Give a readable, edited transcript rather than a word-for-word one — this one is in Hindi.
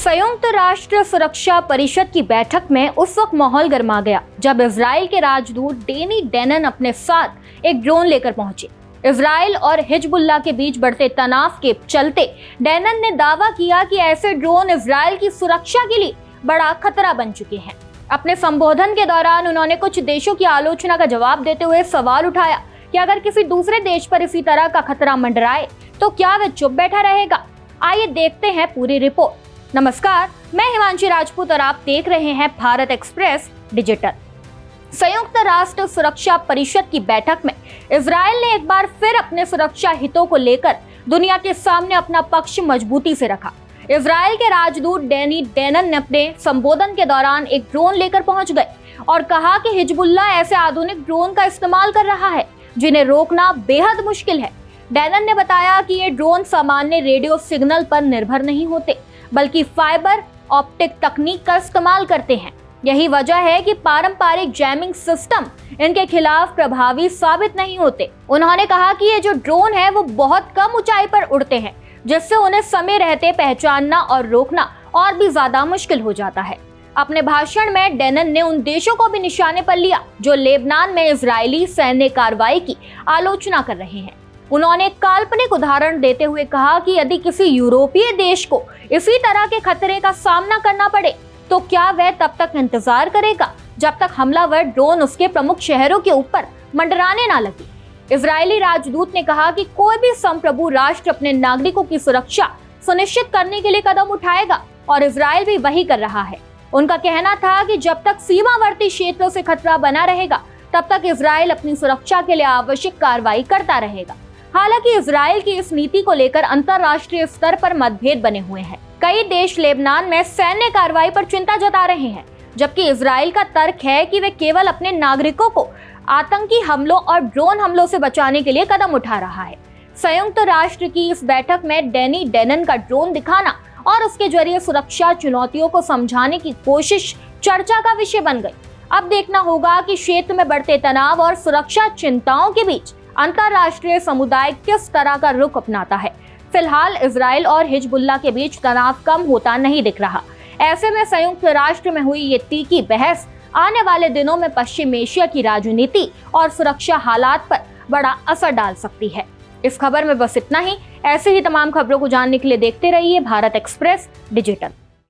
संयुक्त राष्ट्र सुरक्षा परिषद की बैठक में उस वक्त माहौल गर्मा गया जब इजराइल के राजदूत डेनी डेनन अपने साथ एक ड्रोन लेकर पहुंचे। इजराइल और हिजबुल्लाह के बीच बढ़ते तनाव के चलते डेनन ने दावा किया कि ऐसे ड्रोन इजराइल की सुरक्षा के लिए बड़ा खतरा बन चुके हैं। अपने संबोधन के दौरान उन्होंने कुछ देशों की आलोचना का जवाब देते हुए सवाल उठाया कि अगर किसी दूसरे देश पर इसी तरह का खतरा मंडराए तो क्या वह चुप बैठा रहेगा। आइए देखते हैं पूरी रिपोर्ट। नमस्कार, मैं हिमांशी राजपूत और आप देख रहे हैं भारत एक्सप्रेस डिजिटल। संयुक्त राष्ट्र सुरक्षा परिषद की बैठक में इजराइल ने एक बार फिर अपने सुरक्षा हितों को लेकर दुनिया के सामने अपना पक्ष मजबूती से रखा। इजराइल के राजदूत डेनी डेनन ने अपने संबोधन के दौरान एक ड्रोन लेकर पहुंच गए और कहा कि हिजबुल्लाह ऐसे आधुनिक ड्रोन का इस्तेमाल कर रहा है जिन्हें रोकना बेहद मुश्किल है। डेनन ने बताया कि ये ड्रोन सामान्य रेडियो सिग्नल पर निर्भर नहीं होते बल्कि फाइबर ऑप्टिक तकनीक का इस्तेमाल करते हैं। यही वजह है कि पारंपरिक जैमिंग सिस्टम इनके खिलाफ प्रभावी साबित नहीं होते। उन्होंने कहा कि ये जो ड्रोन है वो बहुत कम ऊंचाई पर उड़ते हैं जिससे उन्हें समय रहते पहचानना और रोकना और भी ज्यादा मुश्किल हो जाता है। अपने भाषण में डेनन ने उन देशों को भी निशाने पर लिया जो लेबनान में इजरायली सैन्य कार्रवाई की आलोचना कर रहे हैं। उन्होंने काल्पनिक उदाहरण देते हुए कहा कि यदि किसी यूरोपीय देश को इसी तरह के खतरे का सामना करना पड़े तो क्या वह तब तक इंतजार करेगा जब तक हमलावर ड्रोन उसके प्रमुख शहरों के ऊपर मंडराने ना लगे। इजरायली राजदूत ने कहा कि कोई भी संप्रभु राष्ट्र अपने नागरिकों की सुरक्षा सुनिश्चित करने के लिए कदम उठाएगा और इजराइल भी वही कर रहा है। उनका कहना था कि जब तक सीमावर्ती क्षेत्रों से खतरा बना रहेगा तब तक इजराइल अपनी सुरक्षा के लिए आवश्यक कार्रवाई करता रहेगा। हालांकि इजराइल की इस नीति को लेकर अंतर्राष्ट्रीय स्तर पर मतभेद बने हुए हैं। कई देश लेबनान में सैन्य कार्रवाई पर चिंता जता रहे हैं, जबकि इजराइल का तर्क है कि वे केवल अपने नागरिकों को आतंकी हमलों और ड्रोन हमलों से बचाने के लिए कदम उठा रहा है। संयुक्त राष्ट्र की इस बैठक में डेनी डेनन का ड्रोन दिखाना और उसके जरिए सुरक्षा चुनौतियों को समझाने की कोशिश चर्चा का विषय बन गई। अब देखना होगा कि क्षेत्र में बढ़ते तनाव और सुरक्षा चिंताओं के बीच अंतर्राष्ट्रीय समुदाय किस तरह का रुख अपनाता है। फिलहाल इजराइल और हिजबुल्लाह के बीच तनाव कम होता नहीं दिख रहा। ऐसे में संयुक्त राष्ट्र में हुई ये तीखी बहस आने वाले दिनों में पश्चिम एशिया की राजनीति और सुरक्षा हालात पर बड़ा असर डाल सकती है। इस खबर में बस इतना ही। ऐसे ही तमाम खबरों को जानने के लिए देखते रहिए भारत एक्सप्रेस डिजिटल।